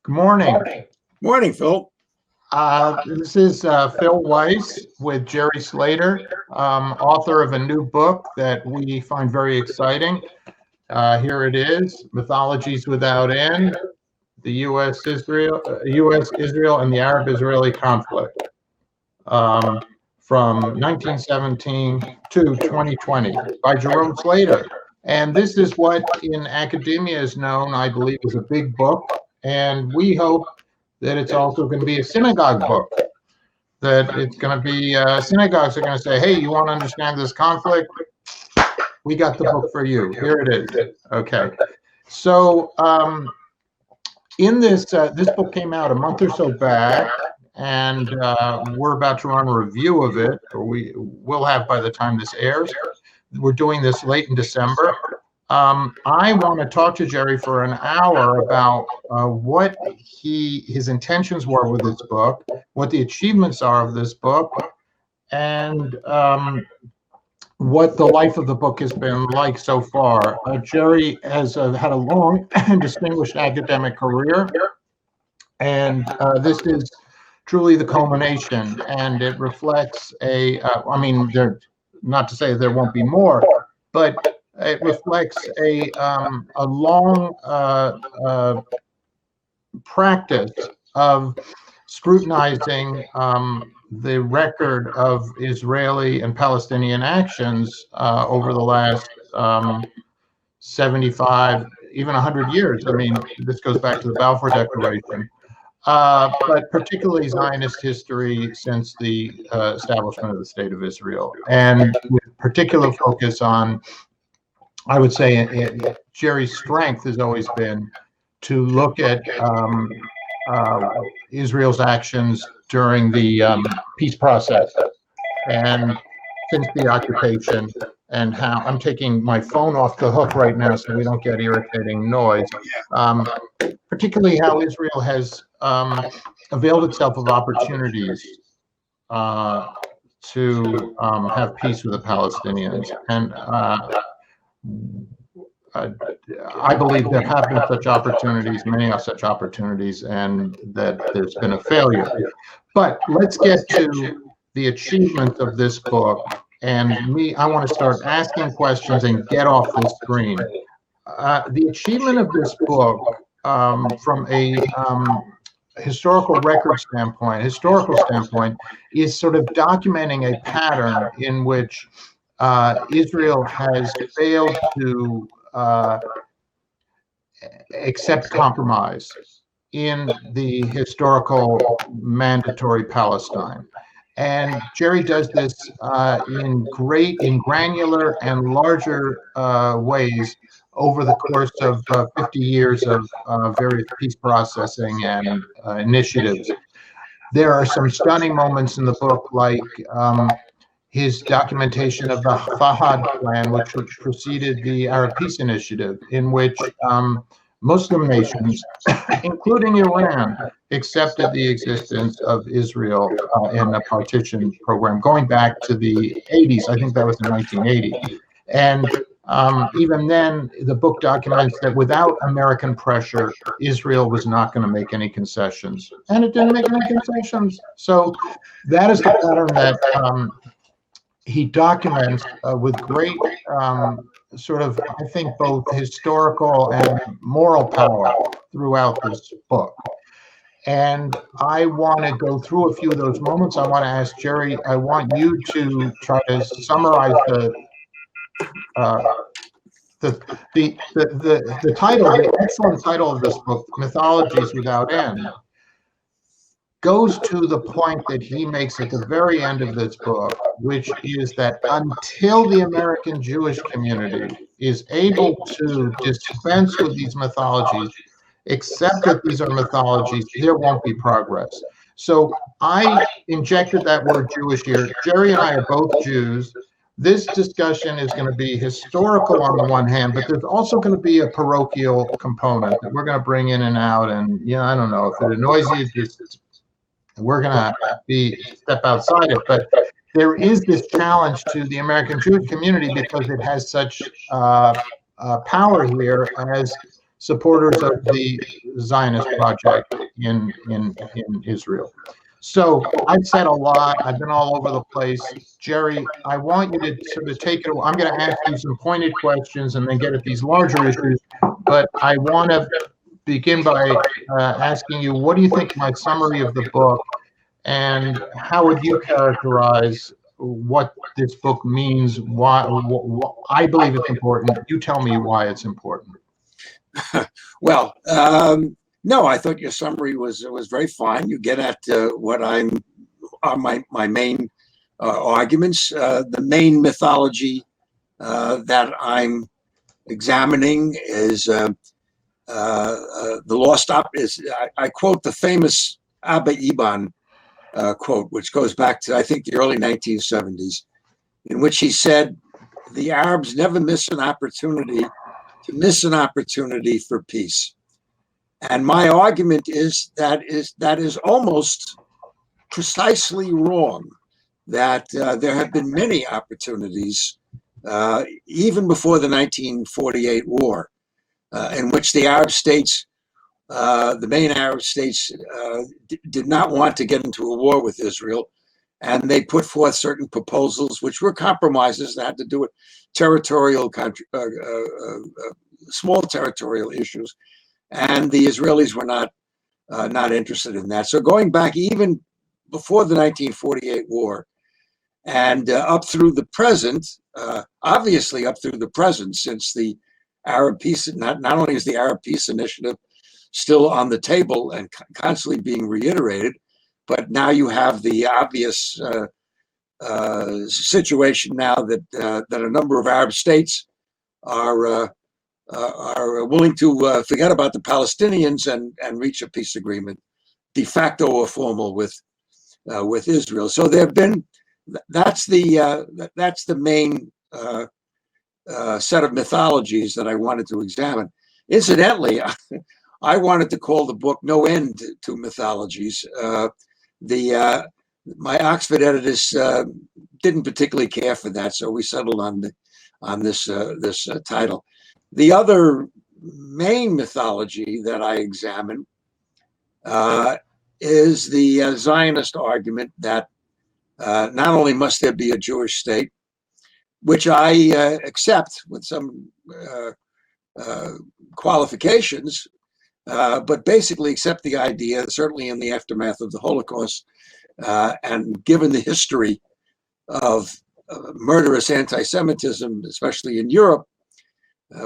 Good morning. Morning, Phil. This is Phil Weiss with Jerry Slater, author of a new book that we find very exciting. Here it is, Mythologies Without End, the U.S. Israel, and the Arab-Israeli conflict from 1917 to 2020 by Jerome Slater. And this is what in academia is known, I believe, as a big book. And we hope that it's also going to be a synagogue book, that it's going to be synagogues are going to say, hey, you want to understand this conflict? We got the book for you. Here it is. Okay. So in this, this book came out a month or so back, and we're about to run a review of it, or we will have by the time this airs. We're doing this late in December. I want to talk to Jerry for an hour about what his intentions were with this book, what the achievements are of this book, and what the life of the book has been like so far. Jerry has had a long and distinguished academic career, and this is truly the culmination, and it reflects I mean, not to say there won't be more, but it reflects a long practice of scrutinizing the record of Israeli and Palestinian actions over the last 75, even 100 years. I mean, this goes back to the Balfour Declaration, but particularly Zionist history since the establishment of the State of Israel, and with particular focus on, I would say, Jerry's strength has always been to look at Israel's actions during the peace process and since the occupation, and how I'm taking my phone off the hook right now so we don't get irritating noise, particularly how Israel has availed itself of opportunities to have peace with the Palestinians. And I believe there have been such opportunities, many of such opportunities, and that there's been a failure. But let's get to the achievements of this book. And I want to start asking questions and get off the screen. The achievement of this book from a historical standpoint, is sort of documenting a pattern in which Israel has failed to accept compromise in the historical mandatory Palestine. And Jerry does this in granular and larger ways over the course of 50 years of various peace processing and initiatives. There are some stunning moments in the book, like his documentation of the Fahad Plan, which preceded the Arab Peace Initiative, in which Muslim nations, including Iran, accepted the existence of Israel in a partition program going back to the 80s. I think that was in 1980. And even then, the book documents that without American pressure, Israel was not going to make any concessions. And it didn't make any concessions. So that is the pattern that he documents with great sort of, I think, both historical and moral power throughout this book. And I want to go through a few of those moments. I want to ask Jerry, I want you to try to summarize the title, the excellent title of this book, Mythologies Without End, goes to the point that he makes at the very end of this book, which is that until the American Jewish community is able to dispense with these mythologies, accept that these are mythologies, there won't be progress. So I injected that word Jewish here. Jerry and I are both Jews. This discussion is going to be historical on the one hand, but there's also going to be a parochial component that we're going to bring in and out. And, I don't know, if it annoys you, just we're going to step outside it. But there is this challenge to the American Jewish community because it has such power here as supporters of the Zionist project in Israel. So I've said a lot. I've been all over the place. Jerry, I want you to sort of take it away. I'm going to ask you some pointed questions and then get at these larger issues. But I want to begin by asking you, what do you think my summary of the book, and how would you characterize what this book means? Why I believe it's important. You tell me why it's important. Well, no, I thought your summary was very fine. You get at what are my main arguments. The main mythology that I'm examining is the lost I quote the famous Abba Eban quote, which goes back to, I think, the early 1970s, in which he said, "The Arabs never miss an opportunity for peace." And my argument is that is almost precisely wrong. That there have been many opportunities, even before the 1948 war, in which the Arab states, the main Arab states, did not want to get into a war with Israel, and they put forth certain proposals which were compromises that had to do with territorial small territorial issues, and the Israelis were not interested in that. So going back even before the 1948 war and up through the present, obviously up through the present, since the Arab Peace, not only is the Arab Peace Initiative still on the table and constantly being reiterated, but now you have the obvious situation now that a number of Arab states are willing to forget about the Palestinians and reach a peace agreement, de facto or formal, with Israel. So there have been that's the main set of mythologies that I wanted to examine. Incidentally, I wanted to call the book "No End to Mythologies." My Oxford editors didn't particularly care for that, so we settled on this title. The other main mythology that I examine is the Zionist argument that not only must there be a Jewish state, which I accept with some qualifications, but basically accept the idea, certainly in the aftermath of the Holocaust, and given the history of murderous anti-Semitism, especially in Europe,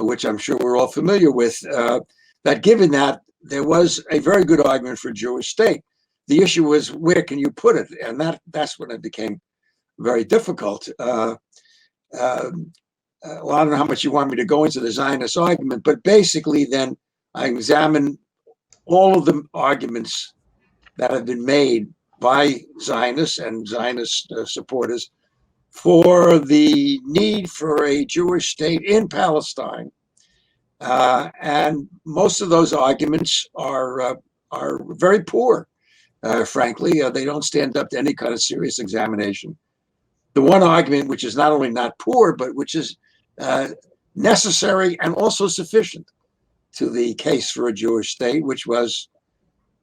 which I'm sure we're all familiar with, that given that, there was a very good argument for a Jewish state. The issue was, where can you put it? And that's when it became very difficult. Well, I don't know how much you want me to go into the Zionist argument, but basically then I examine all of the arguments that have been made by Zionists and Zionist supporters for the need for a Jewish state in Palestine. And most of those arguments are very poor, frankly. They don't stand up to any kind of serious examination. The one argument which is not only not poor, but which is necessary and also sufficient to the case for a Jewish state, which was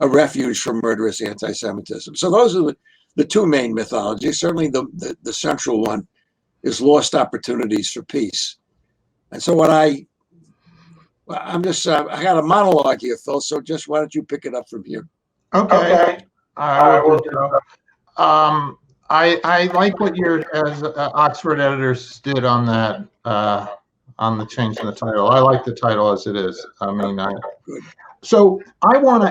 a refuge from murderous anti-Semitism. So those are the two main mythologies. Certainly the central one is lost opportunities for peace. And so I got a monologue here, Phil, so just why don't you pick it up from here? Okay. I like what your Oxford editors did on that, on the change in the title. I like the title as it is. I mean, so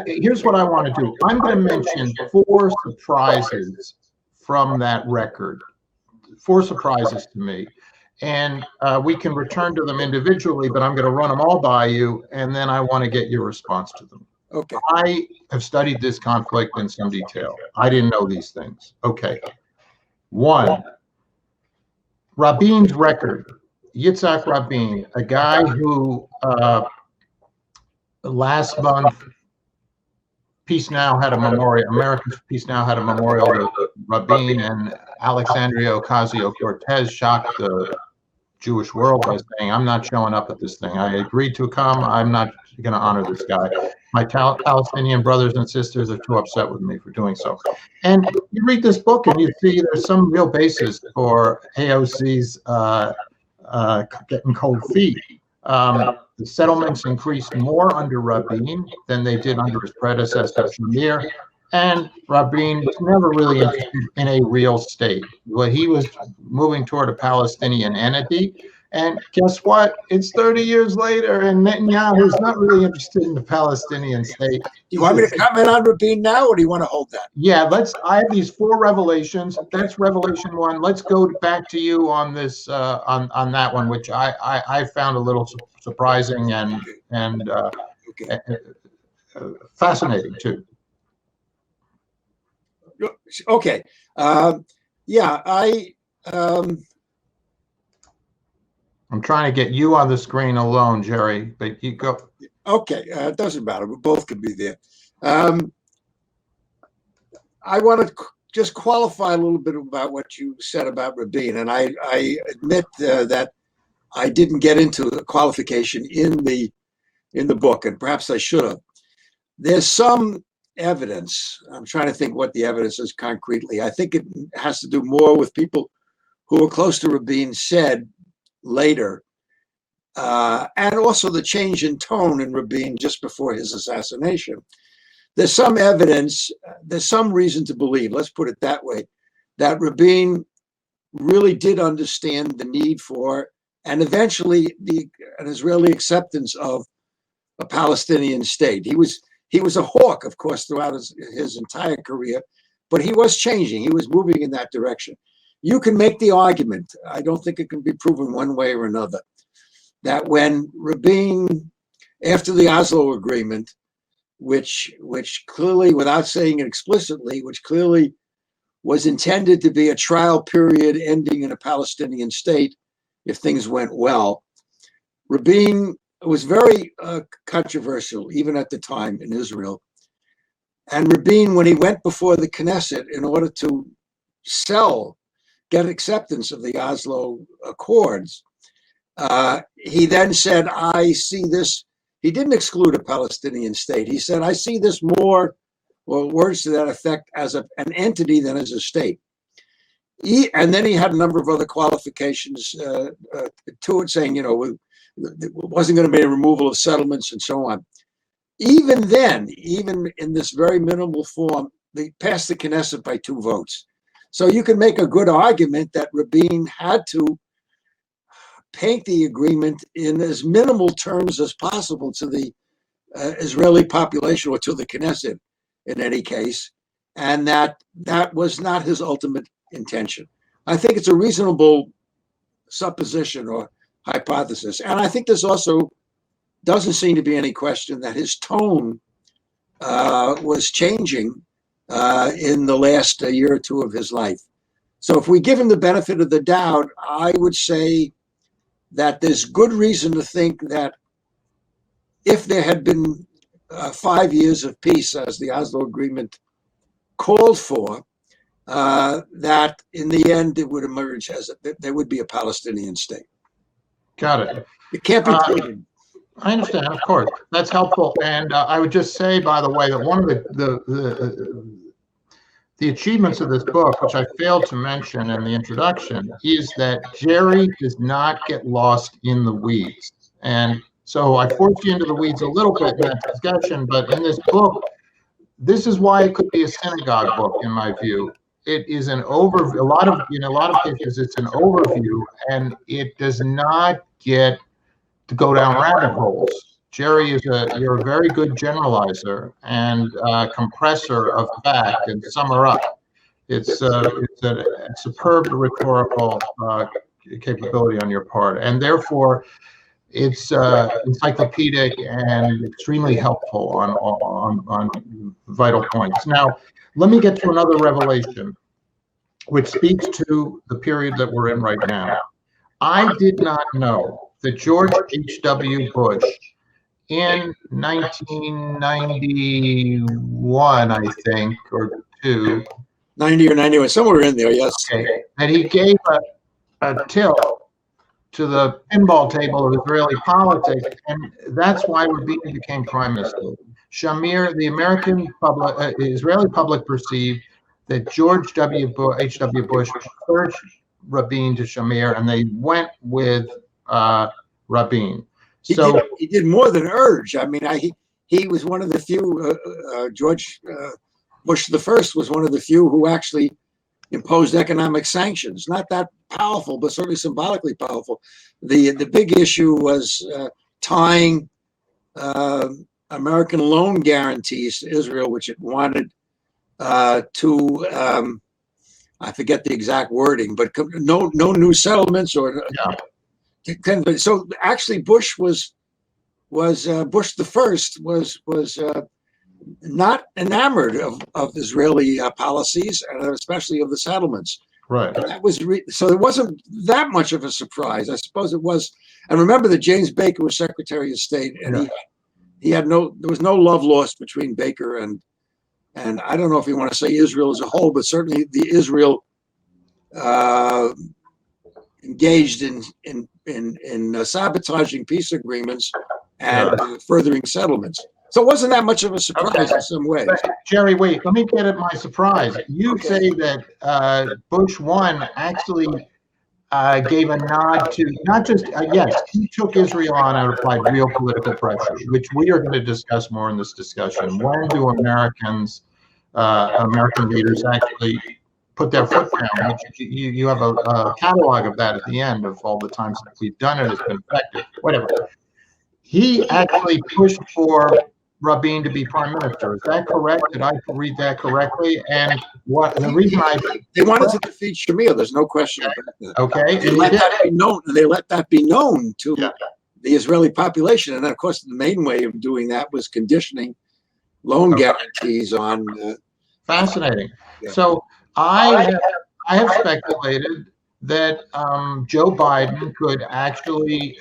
here's what I want to do. I'm going to mention 4 surprises from that record. 4 surprises to me. And we can return to them individually, but I'm going to run them all by you, and then I want to get your response to them. Okay. I have studied this conflict in some detail. I didn't know these things. Okay. 1, Rabin's record. Yitzhak Rabin, a guy who last month, Peace Now had a memorial, American Peace Now had a memorial to Rabin, and Alexandria Ocasio-Cortez shocked the Jewish world by saying, "I'm not showing up at this thing. I agreed to come. I'm not going to honor this guy. My Palestinian brothers and sisters are too upset with me for doing so. And you read this book and you see there's some real basis for AOC's getting cold feet. The settlements increased more under Rabin than they did under his predecessor, Shamir. And Rabin was never really interested in a real state. Well, he was moving toward a Palestinian entity. And guess what? It's 30 years later, and Netanyahu's not really interested in the Palestinian state. Do you want me to comment on Rabin now, or do you want to hold that? Yeah, I have these 4 revelations. That's Revelation 1. Let's go back to you on this, on that one, which I found a little surprising and fascinating too. Okay. I'm trying to get you on the screen alone, Jerry, but you go. Okay, it doesn't matter. We both could be there. I want to just qualify a little bit about what you said about Rabin, and I admit that I didn't get into the qualification in the book, and perhaps I should have. There's some evidence. I'm trying to think what the evidence is concretely. I think it has to do more with people who were close to Rabin said later, and also the change in tone in Rabin just before his assassination. There's some evidence, there's some reason to believe, let's put it that way, that Rabin really did understand the need for, and eventually an Israeli acceptance of a Palestinian state. He was a hawk, of course, throughout his entire career, but he was changing. He was moving in that direction. You can make the argument, I don't think it can be proven one way or another, that when Rabin, after the Oslo Agreement, which clearly, without saying it explicitly, which clearly was intended to be a trial period ending in a Palestinian state if things went well, Rabin was very controversial, even at the time in Israel. And Rabin, when he went before the Knesset in order to get acceptance of the Oslo Accords, he then said, I see this. He didn't exclude a Palestinian state. He said, I see this more, or words to that effect, as an entity than as a state. And then he had a number of other qualifications to it, saying, it wasn't going to be a removal of settlements and so on. Even then, even in this very minimal form, they passed the Knesset by 2 votes. So you can make a good argument that Rabin had to paint the agreement in as minimal terms as possible to the Israeli population, or to the Knesset in any case, and that was not his ultimate intention. I think it's a reasonable supposition or hypothesis. And I think there's also doesn't seem to be any question that his tone was changing in the last year or 2 of his life. So if we give him the benefit of the doubt, I would say that there's good reason to think that if there had been 5 years of peace, as the Oslo Agreement called for, that in the end it would emerge as there would be a Palestinian state. Got it. It can't be proven. I understand, of course. That's helpful. And I would just say, by the way, that one of the achievements of this book, which I failed to mention in the introduction, is that Jerry does not get lost in the weeds. And so I forced you into the weeds a little bit in that discussion, but in this book, this is why it could be a synagogue book, in my view. It is an overview. In a lot of cases, it's an overview, and it does not get to go down rabbit holes. Jerry, you're a very good generalizer and compressor of fact and summer up. It's a superb rhetorical capability on your part, and therefore it's encyclopedic and extremely helpful on vital points. Now, let me get to another revelation, which speaks to the period that we're in right now. I did not know that George H.W. Bush, in 1991, I think, or 2. 90 or 91, somewhere in there, yes. Okay, that he gave a tip to the pinball table of Israeli politics, and that's why Rabin became prime minister. Shamir, the American public, Israeli public perceived that George H.W. Bush preferred Rabin to Shamir, and they went with Rabin. He did more than urge. I mean, he was one of the few. George Bush the First was one of the few who actually imposed economic sanctions. Not that powerful, but certainly symbolically powerful. The big issue was tying American loan guarantees to Israel, which it wanted to. I forget the exact wording, but no new settlements or. Yeah. So actually, Bush was Bush the First was not enamored of Israeli policies, and especially of the settlements. Right. And that was so it wasn't that much of a surprise. I suppose it was. And remember that James Baker was Secretary of State, and he had there was no love lost between Baker and I don't know if you want to say Israel as a whole, but certainly the Israel engaged in sabotaging peace agreements and furthering settlements. So it wasn't that much of a surprise in some ways. But, Jerry, wait, let me get at my surprise. You say that Bush 1 actually gave a nod to not just, yes, he took Israel on and applied real political pressure, which we are going to discuss more in this discussion. When do American leaders actually put their foot down? Which you have a catalog of that at the end of all the times that we've done it. It's been effective, whatever. He actually pushed for Rabin to be prime minister. Is that correct? Did I read that correctly? And what the reason they wanted to defeat Shamir. There's no question about that. Okay, they let that be known to the Israeli population, and of course, the main way of doing that was conditioning loan guarantees on. Fascinating. Yeah. So I have speculated that Joe Biden could actually,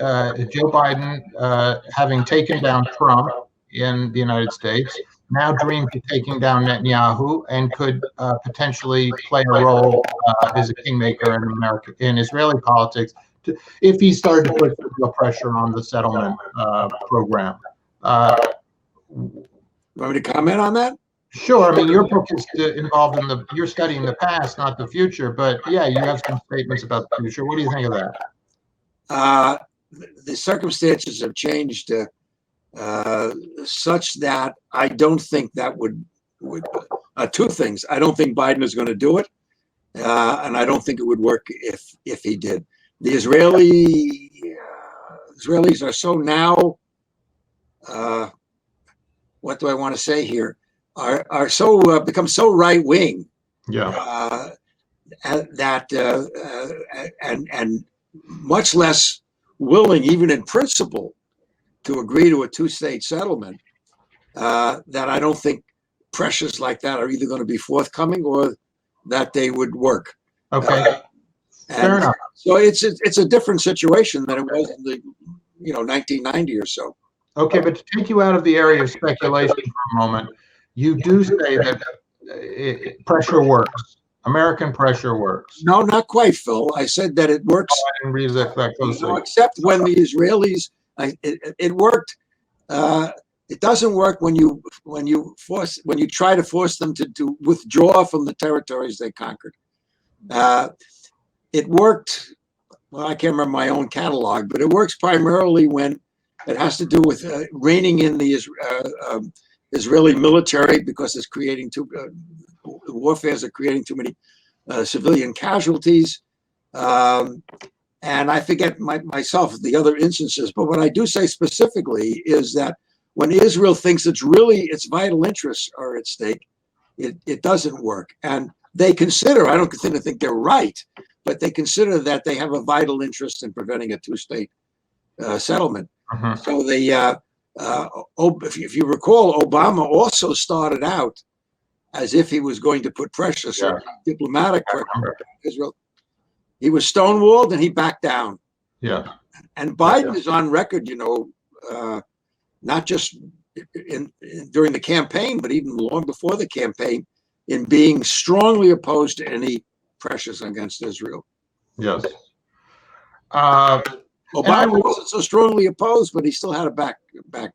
having taken down Trump in the United States, now dreamed of taking down Netanyahu and could potentially play a role as a kingmaker in Israeli politics if he started to put real pressure on the settlement program. Want me to comment on that? Sure. I mean, your book is involved in you're studying the past, not the future. But yeah, you have some statements about the future. What do you think of that? The circumstances have changed such that I don't think that would two things. I don't think Biden is going to do it, and I don't think it would work if he did. The Israelis are so now. What do I want to say here? Are so become so right wing, that and much less willing, even in principle, to agree to a two-state settlement. That I don't think pressures like that are either going to be forthcoming or that they would work. Okay, fair enough. So it's a different situation than it was in the 1990 or so. Okay, but to take you out of the area of speculation for a moment. You do say that pressure works. American pressure works. No, not quite, Phil. I said that it works. Oh, I didn't read that closely. No, except when the Israelis, it worked. It doesn't work when you try to force them to withdraw from the territories they conquered. It worked. Well, I can't remember my own catalog, but it works primarily when it has to do with reining in the Israeli military because it's creating warfares are creating too many civilian casualties. And I forget myself the other instances, but what I do say specifically is that when Israel thinks its vital interests are at stake, it doesn't work. And they consider, I don't think they're right, but they consider that they have a vital interest in preventing a two-state settlement. Uh-huh. So if you recall, Obama also started out as if he was going to put pressure, diplomatic pressure on Israel. He was stonewalled and he backed down. Yeah. And Biden is on record, not just during the campaign, but even long before the campaign, in being strongly opposed to any pressures against Israel. Yes. Obama wasn't so strongly opposed, but he still had to back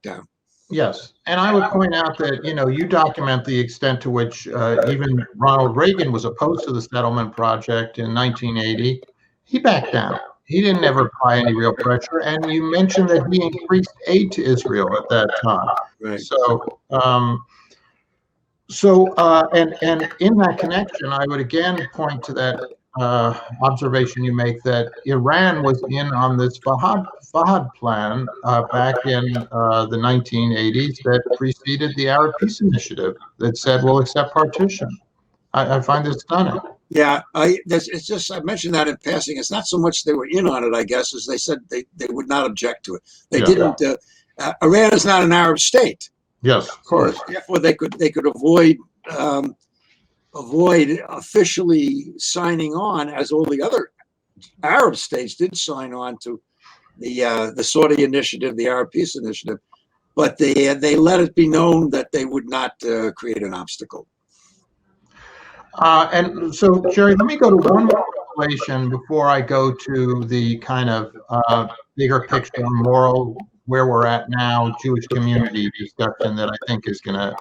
down. Yes, and I would point out that, you document the extent to which even Ronald Reagan was opposed to the settlement project in 1980. He backed down. He didn't ever apply any real pressure, and you mentioned that he increased aid to Israel at that time. Right. And in that connection, I would again point to that observation you make that Iran was in on this Fahad plan back in the 1980s that preceded the Arab Peace Initiative that said we'll accept partition. I find this stunning. Yeah, it's just I mentioned that in passing. It's not so much they were in on it, I guess, as they said they would not object to it. They didn't. Iran is not an Arab state. Yes, of course. Therefore, they could avoid officially signing on, as all the other Arab states did sign on to the Saudi initiative, the Arab Peace Initiative, but they let it be known that they would not create an obstacle. And so, Jerry, let me go to one more revelation before I go to the kind of bigger picture, moral, where we're at now, Jewish community discussion that I think is going to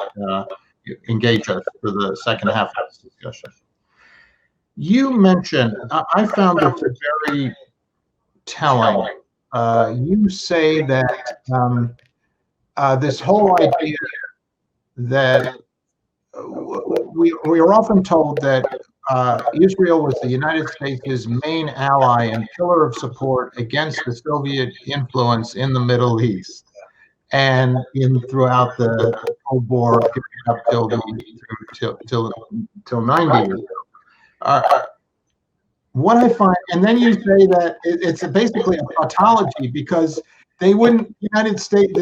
engage us for the second half of this discussion. You mentioned, I found this very telling. You say that this whole idea that we are often told that Israel was the United States' main ally and pillar of support against the Soviet influence in the Middle East and throughout the Cold War up till 90. What I find, and then you say that it's basically a tautology because the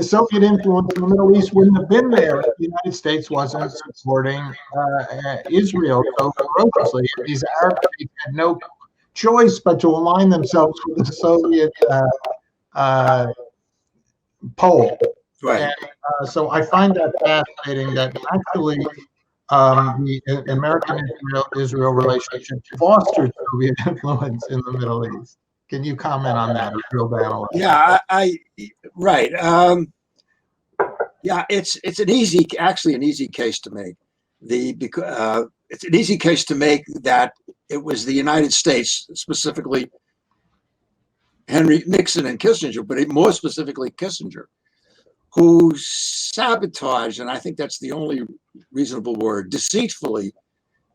Soviet influence in the Middle East wouldn't have been there if the United States wasn't supporting Israel so ferociously. These Arab states had no choice but to align themselves with the Soviet pole. Right. And, so I find that fascinating that actually the American-Israel relationship fostered Soviet influence in the Middle East. Can you comment on that or drill down? Yeah, right. Yeah, it's an easy case to make. It's an easy case to make that it was the United States, specifically Henry Nixon and Kissinger, but more specifically Kissinger, who sabotaged, and I think that's the only reasonable word, deceitfully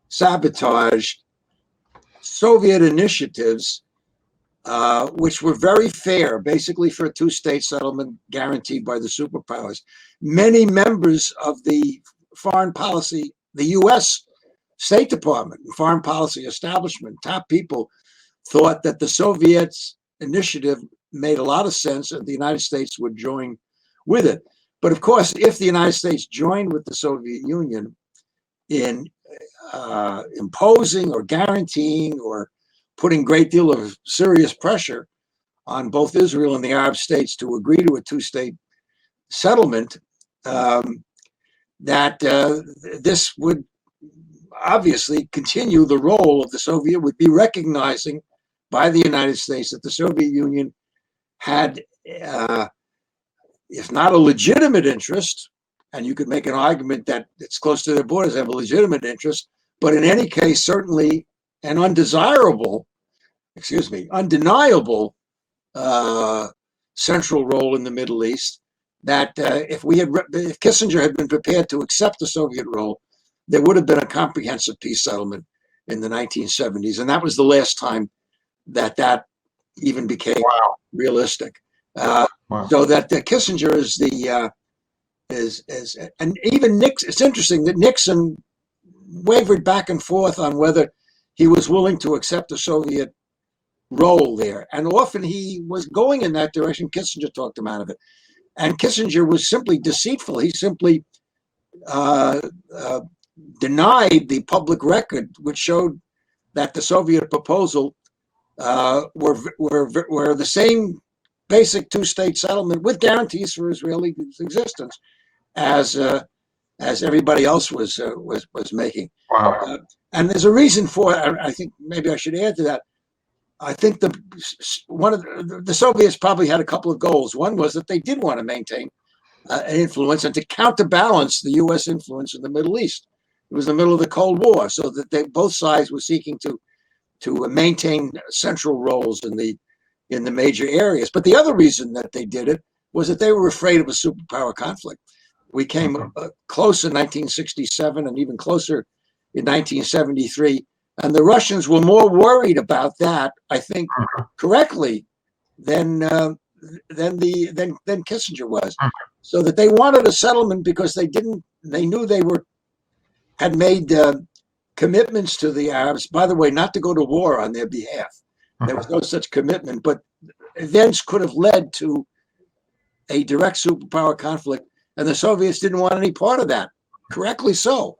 sabotaged Soviet initiatives, which were very fair, basically for a two-state settlement guaranteed by the superpowers. Many members of the foreign policy, the U.S. State Department, foreign policy establishment, top people thought that the Soviets initiative made a lot of sense and the United States would join with it. But of course, if the United States joined with the Soviet Union in imposing or guaranteeing or putting a great deal of serious pressure on both Israel and the Arab states to agree to a two-state settlement, this would obviously continue the role of the Soviet, would be recognizing by the United States that the Soviet Union had, if not a legitimate interest, and you could make an argument that it's close to their borders, have a legitimate interest, but in any case, certainly an undeniable central role in the Middle East, that if Kissinger had been prepared to accept the Soviet role, there would have been a comprehensive peace settlement in the 1970s. And that was the last time that even became realistic. So that Kissinger and even Nixon, it's interesting that Nixon wavered back and forth on whether he was willing to accept the Soviet role there. And often he was going in that direction. Kissinger talked him out of it. And Kissinger was simply deceitful. He simply denied the public record, which showed that the Soviet proposal were the same basic two-state settlement with guarantees for Israeli existence as everybody else was making. Wow. And there's a reason for it. I think maybe I should add to that. I think the Soviets probably had a couple of goals. One was that they did want to maintain an influence and to counterbalance the U.S. influence in the Middle East. It was the middle of the Cold War, so that both sides were seeking to maintain central roles in the major areas. But the other reason that they did it was that they were afraid of a superpower conflict. We came close in 1967 and even closer in 1973, and the Russians were more worried about that, I think, correctly, than Kissinger was. So that they wanted a settlement because they knew they had made commitments to the Arabs, by the way, not to go to war on their behalf. There was no such commitment, but events could have led to a direct superpower conflict, and the Soviets didn't want any part of that, correctly so.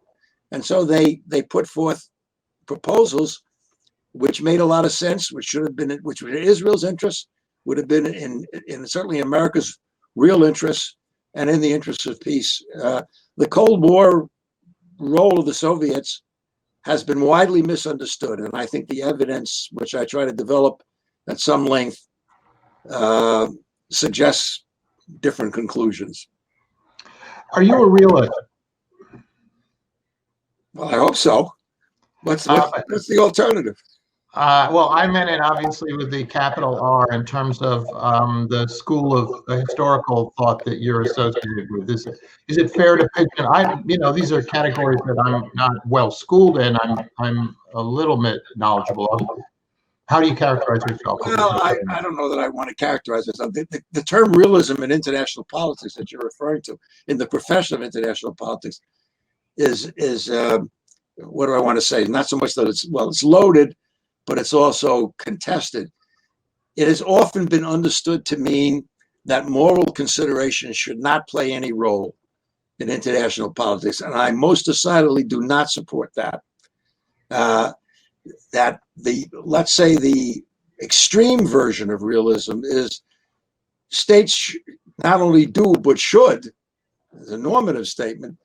And so they put forth proposals which made a lot of sense, which were in Israel's interest, would have been in certainly America's real interests, and in the interests of peace. The Cold War role of the Soviets has been widely misunderstood, and I think the evidence, which I try to develop at some length, suggests different conclusions. Are you a realist? Well, I hope so. What's the alternative? Well, I meant it obviously with the capital R in terms of the school of historical thought that you're associated with. Is it fair to pigeon? These are categories that I'm not well schooled in. I'm a little bit knowledgeable of. How do you characterize yourself? Well, I don't know that I want to characterize myself. The term realism in international politics that you're referring to, in the profession of international politics, is what do I want to say? Not so much that it's loaded, but it's also contested. It has often been understood to mean that moral considerations should not play any role in international politics, and I most decidedly do not support that. That let's say the extreme version of realism is states not only do but should, as a normative statement,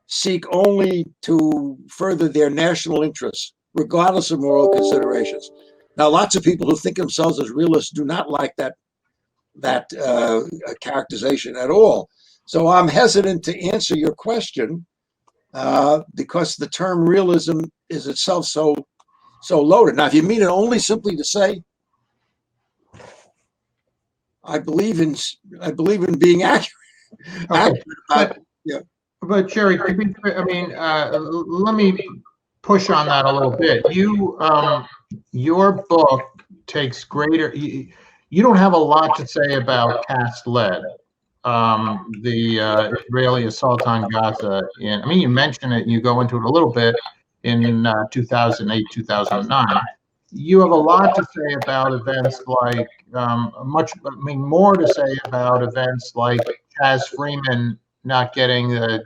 seek only to further their national interests, regardless of moral considerations. Now, lots of people who think themselves as realists do not like that characterization at all. So I'm hesitant to answer your question because the term realism is itself so loaded. Now, if you mean it only simply to say, I believe in being accurate. Okay. But Jerry, let me push on that a little bit. Your book takes greater. You don't have a lot to say about Cast Lead, the Israeli assault on Gaza. You mention it and you go into it a little bit in 2008, 2009. You have a lot to say about events like more to say about events like Chaz Freeman not getting the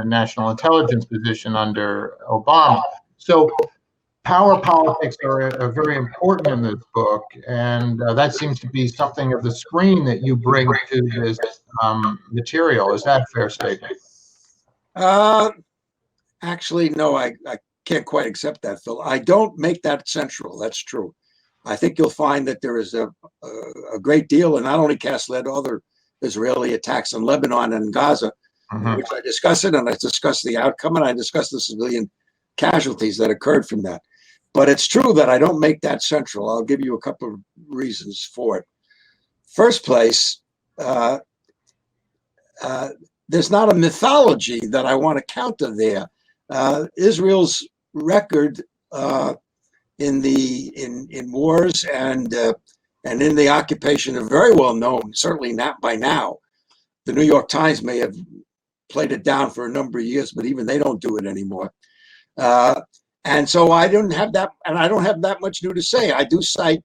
national intelligence position under Obama. So power politics are very important in this book, and that seems to be something of the screen that you bring to this material. Is that a fair statement? Actually, no, I can't quite accept that, Phil. I don't make that central. That's true. I think you'll find that there is a great deal, and not only Cast Lead, other Israeli attacks in Lebanon and Gaza, in which I discuss it, and I discuss the outcome, and I discuss the civilian casualties that occurred from that. But it's true that I don't make that central. I'll give you a couple of reasons for it. First place, there's not a mythology that I want to counter there. Israel's record in wars and in the occupation are very well known. Certainly not by now. The New York Times may have played it down for a number of years, but even they don't do it anymore. And so I don't have that, and I don't have that much new to say. I do cite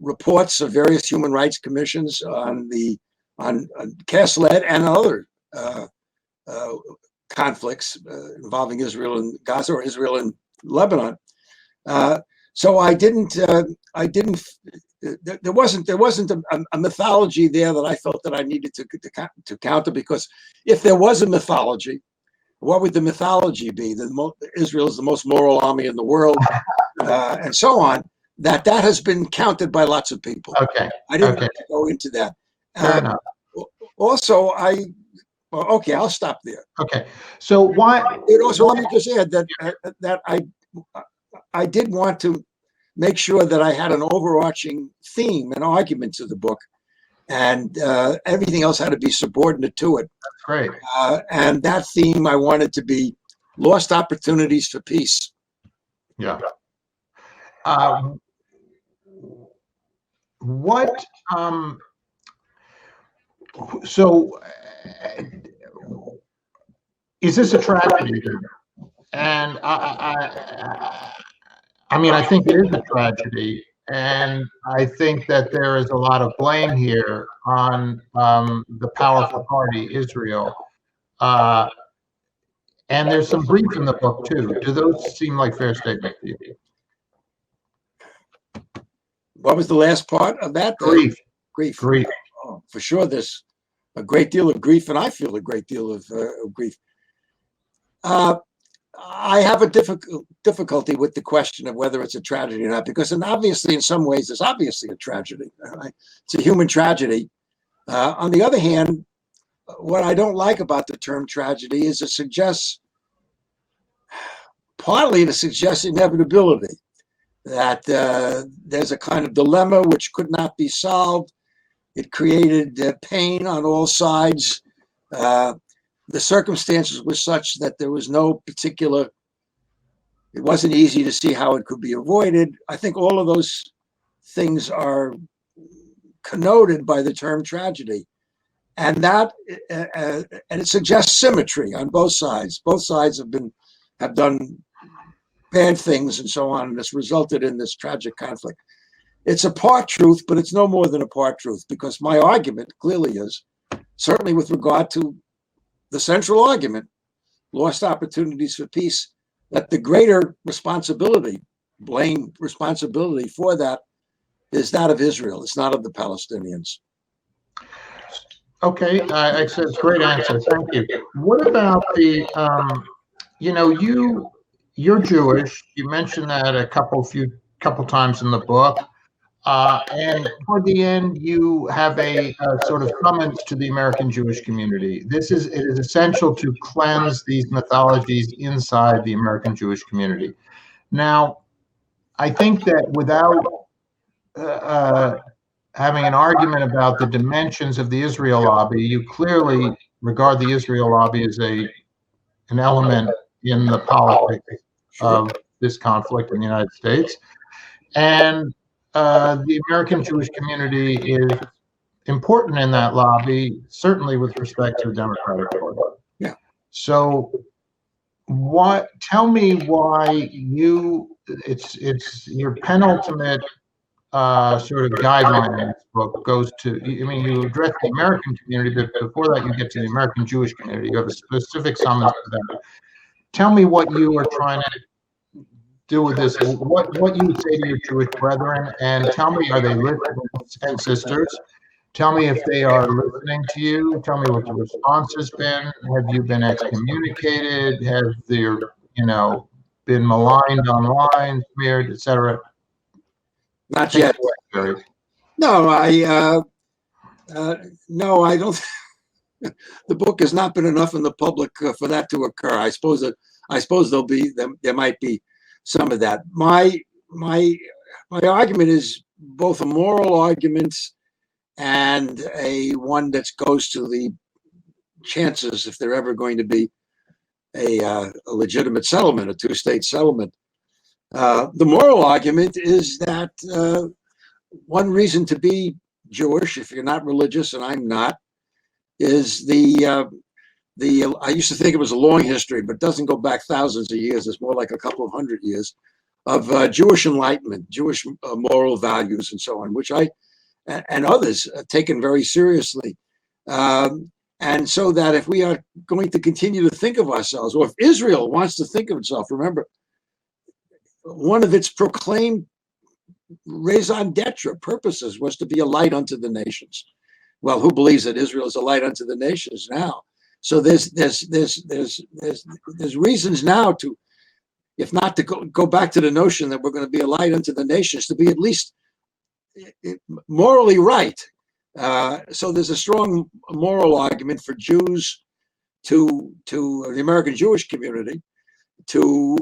reports of various human rights commissions on Cast Lead and other conflicts involving Israel and Gaza or Israel and Lebanon. So I didn't. There wasn't a mythology there that I felt that I needed to counter, because if there was a mythology, what would the mythology be? Israel is the most moral army in the world. and so on, that has been counted by lots of people. Okay. I didn't want to go into that. Fair enough. Also, okay, I'll stop there. Okay. So why? And also, let me just add that I did want to make sure that I had an overarching theme and argument to the book, and everything else had to be subordinate to it. That's great. And that theme I wanted to be lost opportunities for peace. Yeah. What? So, is this a tragedy? And I mean, I think it is a tragedy, and I think that there is a lot of blame here on the powerful party, Israel. And there's some grief in the book too. Do those seem like fair statements to you? What was the last part of that? Grief. Grief. Oh, for sure, there's a great deal of grief, and I feel a great deal of grief. I have a difficulty with the question of whether it's a tragedy or not, because obviously, in some ways, it's obviously a tragedy. Right? It's a human tragedy. On the other hand, what I don't like about the term tragedy is it suggests, partly to suggest inevitability, that there's a kind of dilemma which could not be solved. It created pain on all sides. The circumstances were such that there was no particular, it wasn't easy to see how it could be avoided. I think all of those things are connoted by the term tragedy. And that, and it suggests symmetry on both sides. Both sides have done bad things and so on, and it's resulted in this tragic conflict. It's a part truth, but it's no more than a part truth, because my argument clearly is, certainly with regard to the central argument, lost opportunities for peace, that the greater responsibility, blame responsibility for that, is that of Israel. It's not of the Palestinians. okay, it's a great answer. Thank you. What about the, you're Jewish. You mentioned that a couple times in the book. And toward the end, you have a sort of summons to the American Jewish community. It is essential to cleanse these mythologies inside the American Jewish community. Now, I think that without having an argument about the dimensions of the Israel lobby, you clearly regard the Israel lobby as an element in the politics of this conflict in the United States. And the American Jewish community is important in that lobby, certainly with respect to the Democratic Party. Yeah. So, tell me why it's your penultimate sort of guideline in this book goes to, I mean, you address the American community, but before that you get to the American Jewish community. You have a specific summons to them. Tell me what you are trying to do with this, what you would say to your Jewish brethren, and tell me, are they listening, and sisters? Tell me if they are listening to you. Tell me what the response has been. Have you been excommunicated? Have there, been maligned online, smeared, etc.? Not yet. No, I don't. The book has not been enough in the public for that to occur. I suppose there might be some of that. My argument is both a moral argument and a one that goes to the chances, if they're ever going to be a legitimate settlement, a two-state settlement. The moral argument is that one reason to be Jewish, if you're not religious, and I'm not, is I used to think it was a long history, but it doesn't go back thousands of years. It's more like a couple of hundred years of Jewish enlightenment, Jewish moral values, and so on, which I and others have taken very seriously. And so that if we are going to continue to think of ourselves, or if Israel wants to think of itself, remember, one of its proclaimed raison d'etre purposes was to be a light unto the nations. Well, who believes that Israel is a light unto the nations now? So there's reasons now to, if not to go back to the notion that we're going to be a light unto the nations, to be at least morally right. So there's a strong moral argument for Jews to the American Jewish community to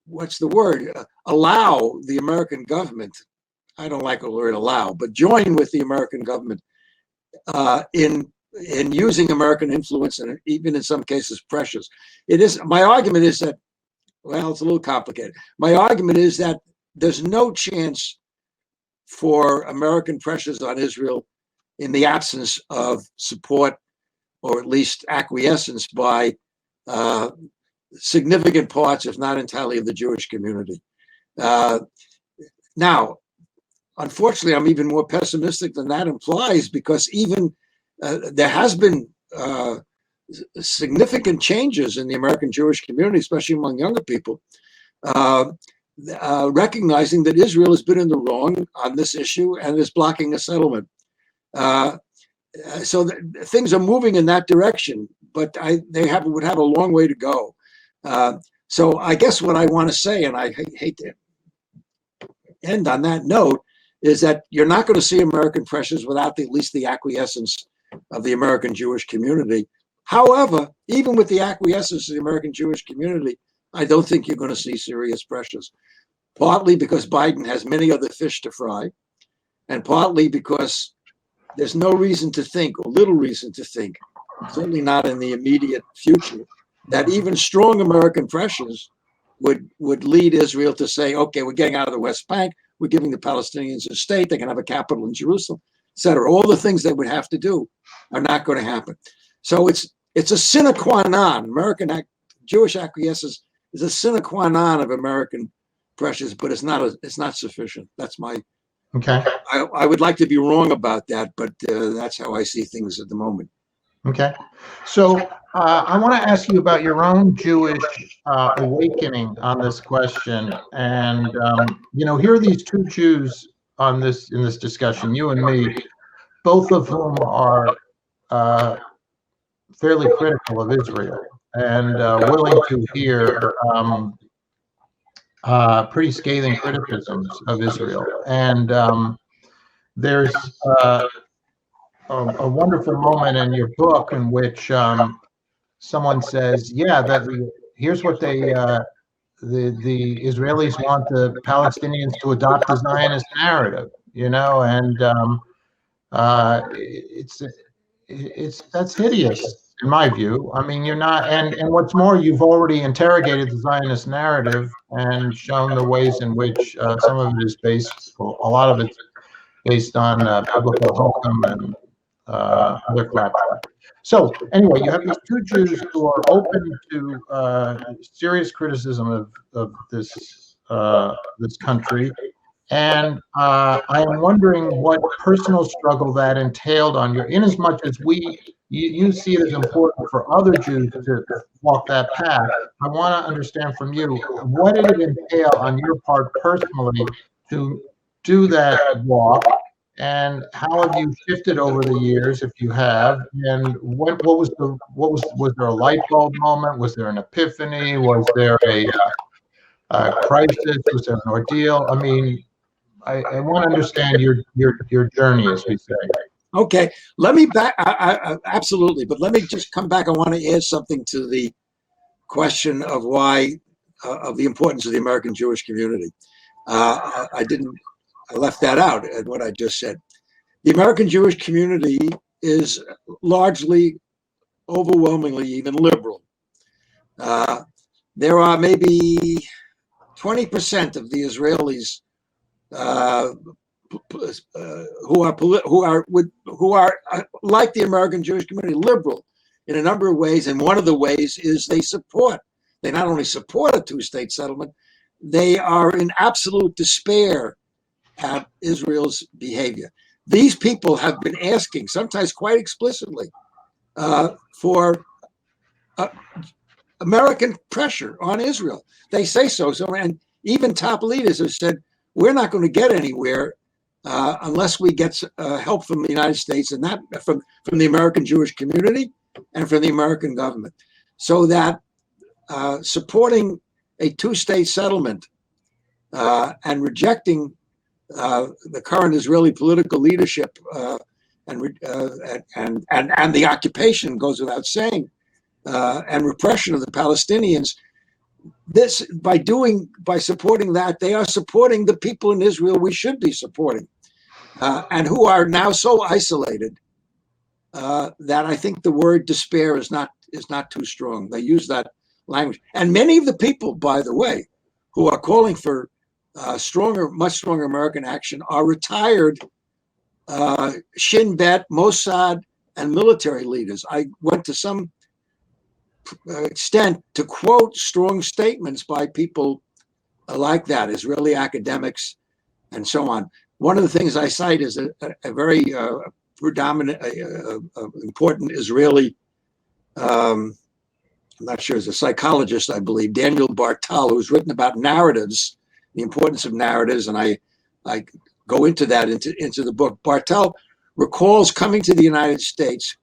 what's the word? Allow the American government. I don't like the word allow, but join with the American government in using American influence, and even in some cases pressures. My argument is that, well, it's a little complicated. My argument is that there's no chance for American pressures on Israel in the absence of support, or at least acquiescence by significant parts, if not entirely, of the Jewish community. Now, unfortunately, I'm even more pessimistic than that implies, because even there has been significant changes in the American Jewish community, especially among younger people, recognizing that Israel has been in the wrong on this issue and is blocking a settlement. So things are moving in that direction, but they would have a long way to go. So I guess what I want to say, and I hate to end on that note, is that you're not going to see American pressures without at least the acquiescence of the American Jewish community. However, even with the acquiescence of the American Jewish community, I don't think you're going to see serious pressures, partly because Biden has many other fish to fry, and partly because there's no reason to think, or little reason to think, certainly not in the immediate future, that even strong American pressures would lead Israel to say, okay, we're getting out of the West Bank, we're giving the Palestinians a state, they can have a capital in Jerusalem, etc. All the things they would have to do are not going to happen. So it's a sine qua non. Jewish acquiescence is a sine qua non of American pressures, but it's not sufficient. That's my. Okay. I would like to be wrong about that, but that's how I see things at the moment. Okay. So I want to ask you about your own Jewish awakening on this question. And, here are these two Jews in this discussion, you and me, both of whom are fairly critical of Israel and willing to hear pretty scathing criticisms of Israel. And there's a wonderful moment in your book in which someone says, "Yeah, here's what the Israelis want the Palestinians to adopt the Zionist narrative," and that's hideous in my view. I mean, you're not, and what's more, you've already interrogated the Zionist narrative and shown the ways in which some of it is based, well, a lot of it's based on biblical hokum and other crap. So anyway, you have these two Jews who are open to serious criticism of this country, and I am wondering what personal struggle that entailed on you. Inasmuch as you see it as important for other Jews to walk that path, I want to understand from you, what did it entail on your part personally to do that walk? And how have you shifted over the years, if you have? And was there a light bulb moment? Was there an epiphany? Was there a crisis? Was there an ordeal? I mean, I want to understand your journey, as we say. Okay, let me back. Absolutely, but let me just come back. I want to add something to the question of why, of the importance of the American Jewish community. I left that out at what I just said. The American Jewish community is largely, overwhelmingly, even liberal. There are maybe 20% of the Israelis who are like the American Jewish community, liberal in a number of ways, and one of the ways is they not only support a two-state settlement, they are in absolute despair at Israel's behavior. These people have been asking, sometimes quite explicitly, for American pressure on Israel. They say so. And even top leaders have said, we're not going to get anywhere unless we get help from the United States, and that from the American Jewish community and from the American government. So that supporting a two-state settlement and rejecting the current Israeli political leadership and the occupation, goes without saying, and repression of the Palestinians. This, by supporting that, they are supporting the people in Israel we should be supporting, and who are now so isolated that I think the word despair is not too strong. They use that language, and many of the people, by the way, who are calling for much stronger American action are retired Shin Bet, Mossad, and military leaders. I went to some extent to quote strong statements by people like that, Israeli academics and so on. One of the things I cite is a very predominant, important Israeli, I'm not sure, as a psychologist, I believe, Daniel Bartal, who's written about narratives, the importance of narratives, and I go into that into the book. Bartal recalls coming to the United States.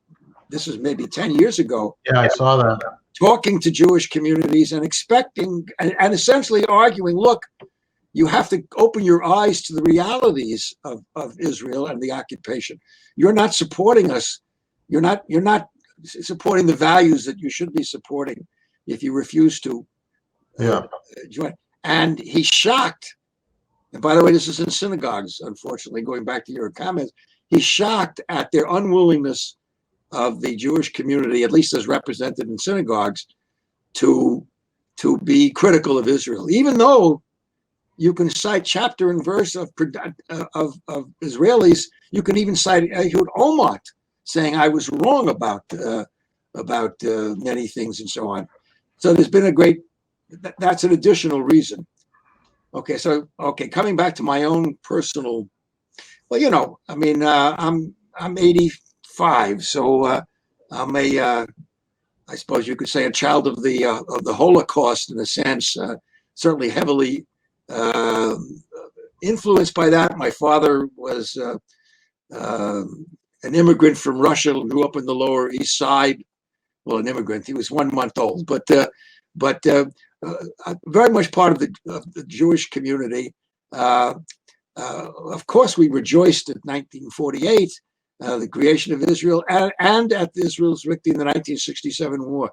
This is maybe 10 years ago. Yeah, I saw that. Talking to Jewish communities and expecting and essentially arguing, look, you have to open your eyes to the realities of Israel and the occupation. You're not supporting us. You're not supporting the values that you should be supporting if you refuse to join. And he's shocked. And by the way, this is in synagogues, unfortunately, going back to your comments. He's shocked at their unwillingness of the Jewish community, at least as represented in synagogues, to be critical of Israel, even though you can cite chapter and verse of Israelis. You can even cite Ehud Olmert saying I was wrong about many things and so on. So there's been a great. That's an additional reason. Okay, coming back to my own personal. Well, I mean, I'm 85, so I'm I suppose you could say, a child of the Holocaust in a sense. Certainly heavily influenced by that. My father was an immigrant from Russia, grew up in the Lower East Side. Well, an immigrant. He was 1 month old, but very much part of the Jewish community. Of course, we rejoiced at 1948, the creation of Israel, and at Israel's victory in the 1967 war.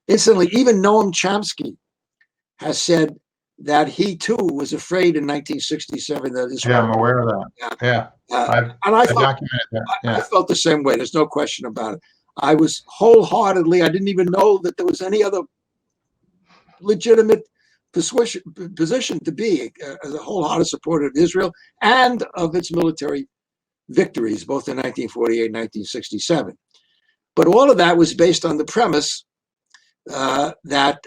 Incidentally, even Noam Chomsky has said that he too was afraid in 1967 that Israel. Yeah, I'm aware of that. Yeah, I documented that. Yeah. I felt the same way. There's no question about it. I was wholeheartedly. I didn't even know that there was any other legitimate position to be as a wholehearted supporter of Israel and of its military victories, both in 1948 and 1967. But all of that was based on the premise that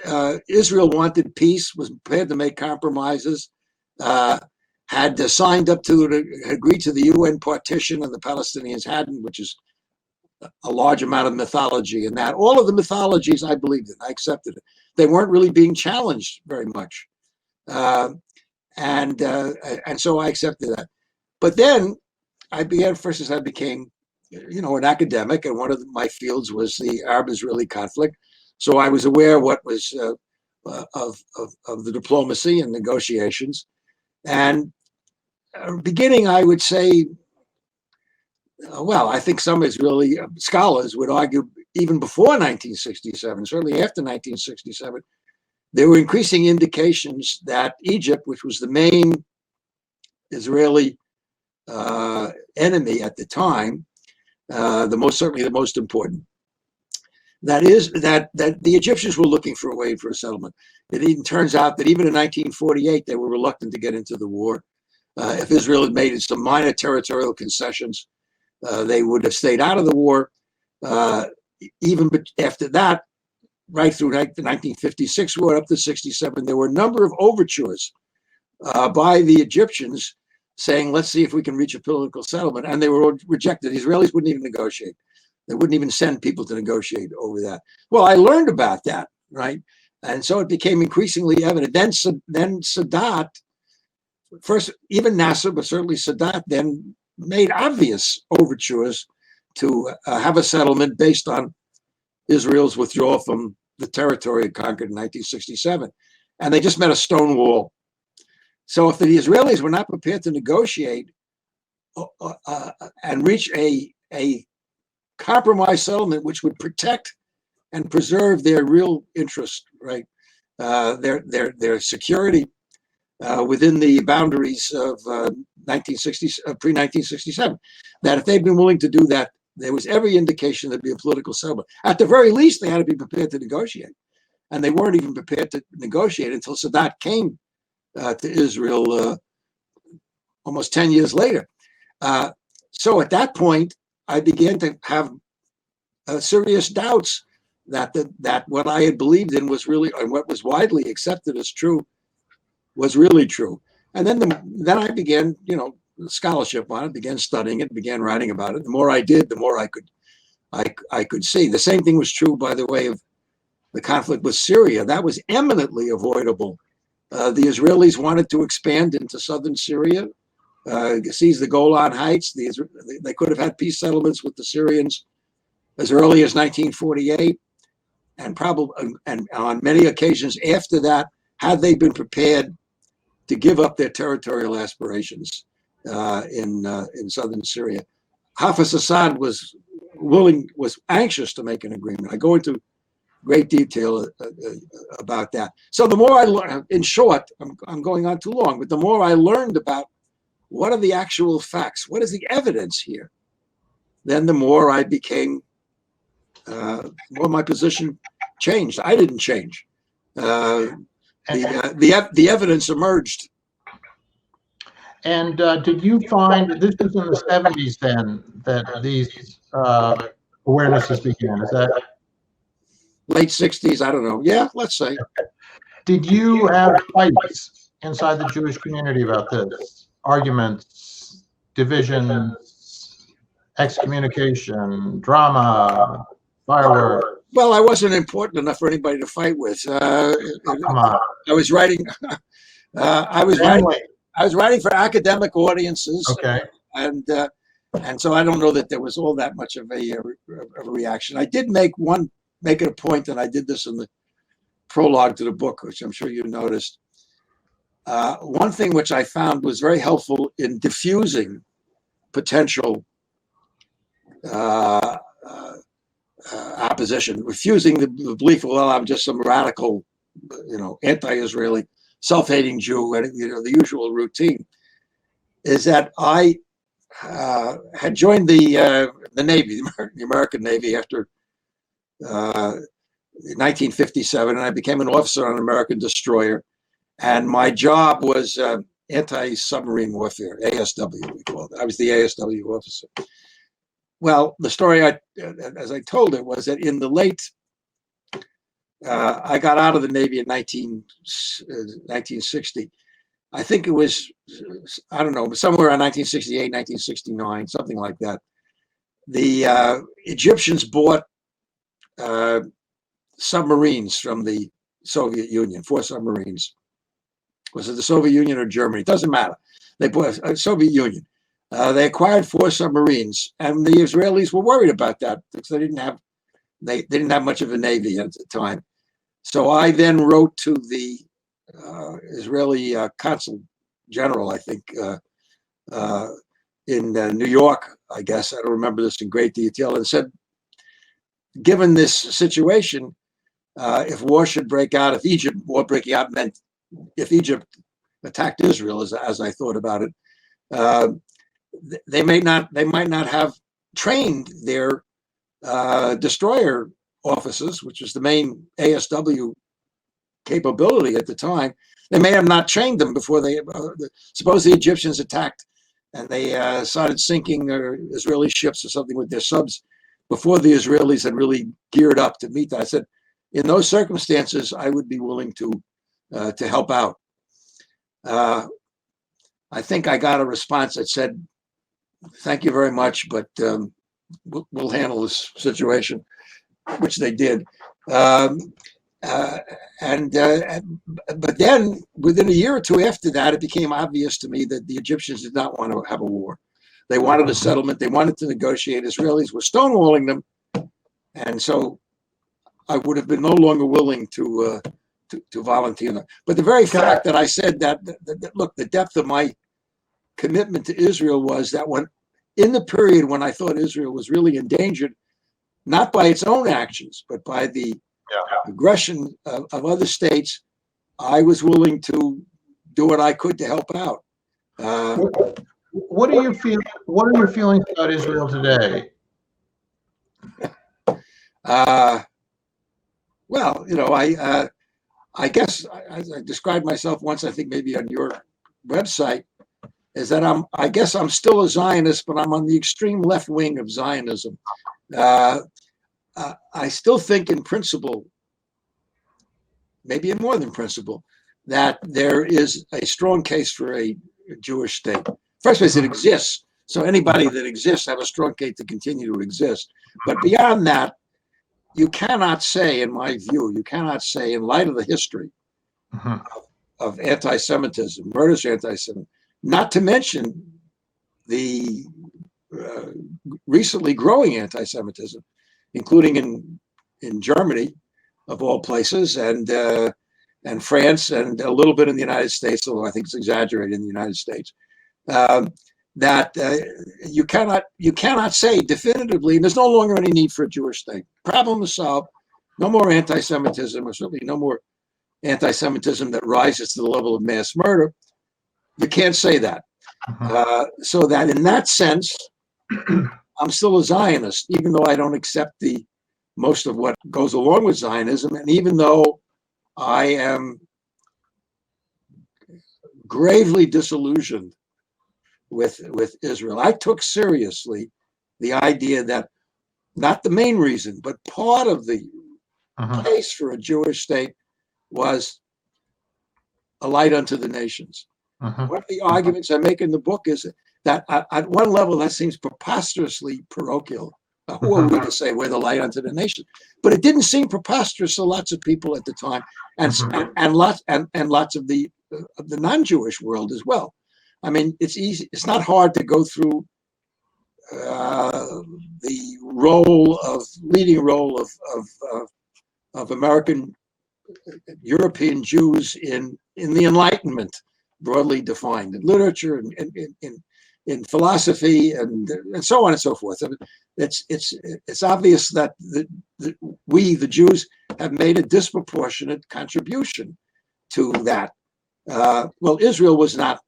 Israel wanted peace, was prepared to make compromises, had signed up to agree to the UN partition, and the Palestinians hadn't, which is a large amount of mythology in that. All of the mythologies I believed in, I accepted it. They weren't really being challenged very much. And so I accepted that. But then I began, first as I became, an academic, and one of my fields was the Arab-Israeli conflict. So I was aware of what was of the diplomacy and negotiations. And beginning, I would say, I think some Israeli scholars would argue even before 1967, certainly after 1967, there were increasing indications that Egypt, which was the main Israeli enemy at the time, certainly the most important, that the Egyptians were looking for a way for a settlement. It even turns out that even in 1948, they were reluctant to get into the war. If Israel had made some minor territorial concessions, they would have stayed out of the war. Even after that, right through the 1956 war up to 67, there were a number of overtures by the Egyptians saying, let's see if we can reach a political settlement. And they were rejected. The Israelis wouldn't even negotiate. They wouldn't even send people to negotiate over that. Well, I learned about that, right? And so it became increasingly evident. Then Sadat, first even Nasser, but certainly Sadat, then made obvious overtures to have a settlement based on Israel's withdrawal from the territory conquered in 1967, and they just met a stone wall. So if the Israelis were not prepared to negotiate and reach a compromise settlement which would protect and preserve their real interest, right, their security within the boundaries of pre-1967, that if they'd been willing to do that, there was every indication there'd be a political settlement. At the very least, they had to be prepared to negotiate. And they weren't even prepared to negotiate until Sadat came to Israel almost 10 years later. So at that point, I began to have serious doubts that what I had believed in was really, and what was widely accepted as true, was really true. And then I began, scholarship on it, began studying it, began writing about it. The more I did, the more I could see. The same thing was true, by the way, of the conflict with Syria. That was eminently avoidable. The Israelis wanted to expand into southern Syria, seize the Golan Heights. They could have had peace settlements with the Syrians as early as 1948, and on many occasions after that, had they been prepared to give up their territorial aspirations in southern Syria. Hafez Assad was anxious to make an agreement. I go into great detail about that. So the more I learned, in short, I'm going on too long, but the more I learned about what are the actual facts, what is the evidence here, then the more I became, more my position changed. I didn't change. The evidence emerged. And did you find, this was in the 70s then, that these awarenesses began? Is that late 60s? I don't know. Yeah, let's say. Did you have fights inside the Jewish community about this? Arguments, divisions, excommunication, drama, fireworks? Well, I wasn't important enough for anybody to fight with. Come on. I was writing. I was writing for academic audiences. Okay. And so I don't know that there was all that much of a reaction. I did make it a point, and I did this in the prologue to the book, which I'm sure you noticed. One thing which I found was very helpful in diffusing potential opposition, refusing the belief, well, I'm just some radical, anti-Israeli, self-hating Jew, and the usual routine, is that I had joined the Navy, the American Navy, after 1957, and I became an officer on an American destroyer, and my job was anti-submarine warfare, ASW, we called it. I was the ASW officer. Well, the story, as I told it, was that in the late, I got out of the Navy in 1960. I think it was, I don't know, somewhere around 1968, 1969, something like that. The Egyptians bought submarines from the Soviet Union, 4 submarines. Was it the Soviet Union or Germany? It doesn't matter. They bought Soviet Union. They acquired 4 submarines, and the Israelis were worried about that because they didn't have much of a navy at the time. So I then wrote to the Israeli consul general, I think, in New York, I guess. I don't remember this in great detail, and said, given this situation, if war should break out, if war breaking out meant if Egypt attacked Israel, as I thought about it, they might not have trained their destroyer officers, which was the main ASW capability at the time. They may have not trained them before they. Suppose the Egyptians attacked and they started sinking Israeli ships or something with their subs before the Israelis had really geared up to meet that. I said, in those circumstances, I would be willing to help out. I think I got a response that said, "Thank you very much, but we'll handle this situation," which they did. But then, within a year or two after that, it became obvious to me that the Egyptians did not want to have a war. They wanted a settlement. They wanted to negotiate. Israelis were stonewalling them, and so I would have been no longer willing to volunteer. But the very fact that I said that look, the depth of my commitment to Israel was that when, in the period when I thought Israel was really endangered, not by its own actions, but by the aggression of other states, I was willing to do what I could to help out. What do you feel? What are your feelings about Israel today? Well, I guess as I described myself once, I think maybe on your website, is that I guess I'm still a Zionist, but I'm on the extreme left wing of Zionism. I still think in principle, maybe in more than principle, that there is a strong case for a Jewish state. First place, it exists. So anybody that exists have a strong case to continue to exist. But beyond that, you cannot say, in my view, you cannot say, in light of the history of anti-Semitism, murderous anti-Semitism, not to mention the recently growing anti-Semitism, including in Germany, of all places, and France, and a little bit in the United States, although I think it's exaggerated in the United States. That you cannot say definitively there's no longer any need for a Jewish state. Problem is solved. No more anti-Semitism, or certainly no more anti-Semitism that rises to the level of mass murder. You can't say that. So that in that sense, I'm still a Zionist, even though I don't accept the most of what goes along with Zionism, and even though I am gravely disillusioned with Israel. I took seriously the idea that, not the main reason, but part of the case for a Jewish state was a light unto the nations. One of the arguments I make in the book is that at one level that seems preposterously parochial. Who are we to say we're the light unto the nation? But it didn't seem preposterous to lots of people at the time, and lots of the non-Jewish world as well. I mean, it's easy. It's not hard to go through the leading role of American European Jews in the Enlightenment, broadly defined, in literature and in philosophy and so on and so forth. I mean, it's obvious that we, the Jews, have made a disproportionate contribution to that. Well, Israel was not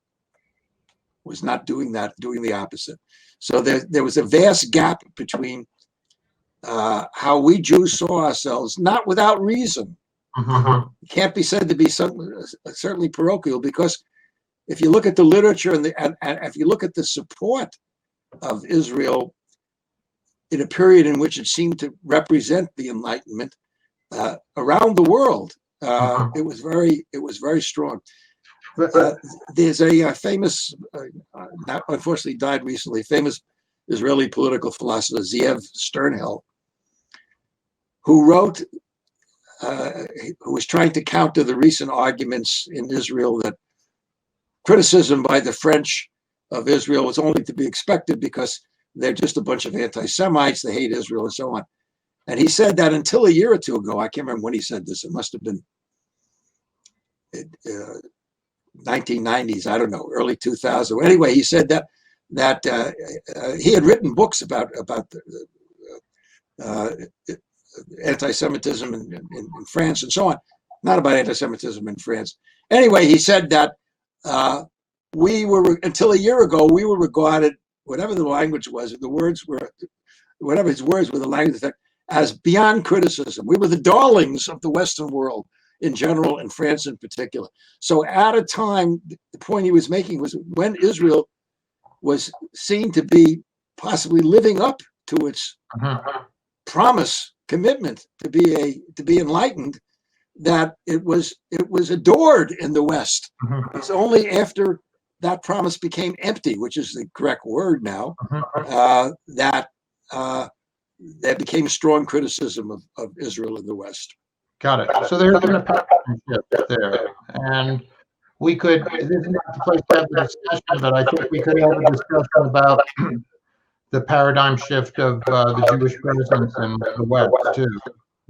doing that, doing the opposite. So there was a vast gap between how we Jews saw ourselves, not without reason. It can't be said to be certainly parochial, because if you look at the literature and if you look at the support of Israel in a period in which it seemed to represent the Enlightenment around the world, it was very strong. There's a famous, unfortunately died recently, famous Israeli political philosopher, Zeev Sternhell, who wrote, who was trying to counter the recent arguments in Israel that criticism by the French of Israel was only to be expected because they're just a bunch of anti-Semites, they hate Israel and so on. And he said that until a year or two ago, I can't remember when he said this, it must have been 1990s, I don't know, early 2000. Anyway, he said that he had written books about anti-Semitism in France and so on, not about anti-Semitism in France. Anyway, he said that we were, until a year ago, we were regarded, whatever the language was, the words were, whatever his words were, the language, as beyond criticism. We were the darlings of the Western world in general, and France in particular. So at a time, the point he was making was when Israel was seen to be possibly living up to its promise, commitment to be enlightened, that it was adored in the West. It's only after that promise became empty, which is the correct word now, that there became strong criticism of Israel in the West. Got it. So there's been a paradigm shift there, and we could, this is not the place to have the discussion, but I think we could have a discussion about the paradigm shift of the Jewish presence in the West too.